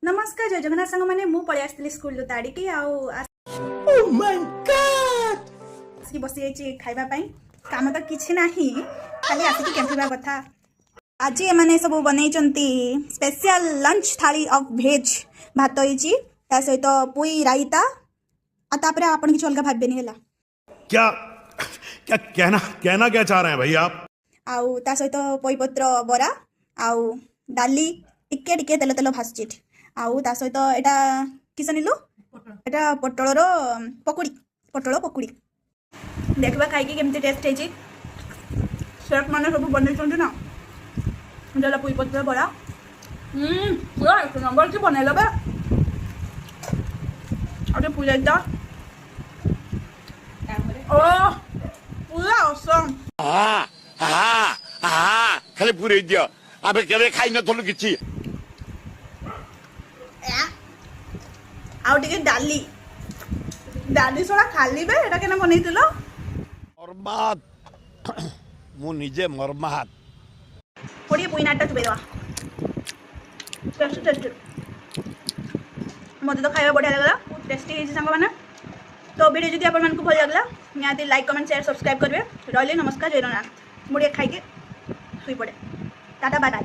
नमस्कार जय जगन्नाथ सांग मैंने मु पळि आस्थिली स्कूल ताड़िकी आसिकी बसी जाइए खाइबा पई काम तो किछि नाही खाली आसिकी केंथिबा कथा। आज एमाने सब बनै चंती स्पेशल लंच थाली ऑफ वेज भात होइची ता सहित पुई रायता आ तापरे आपण किछ अलगा भाबबेनी होला। क्या क्या कहना क्या चाह रहे हैं भाई आप? आउ ता सहित पोई पत्र बरा आउ डाली टिके टिके तेल तेल भासचिट आउ ता सहित एटा किस निलु एटा पटोलर पटोल पकुड़ी देखबा खाई के केमती टेस्ट हेची। शेफ माने सब बनै चंती ना जला पुई पत्र बरा पूरा एक नंबर की बनेला बे अरे पूजा दा ओ पूरा ऑसम खाली पूरे दियो आबे केबे खाइ न थलु किछि आउ टिके डाली डाली सोडा खाली बे एटा केना बनैतिलो बर्बाद मु निजे मरमात थोड़ी पुई नाटा चुबे दवा टेस्ट मत तो खाଇବା बढ़िया लगला टेस्टी है सांग माने। तो वीडियो जदि आपण मन को भल लगला निहाती लाइक कमेंट शेयर सब्सक्राइब करबे। रहले नमस्कार जय जगन्नाथ मुड़े खाई के सुई पड़े टाटा बाय बाय।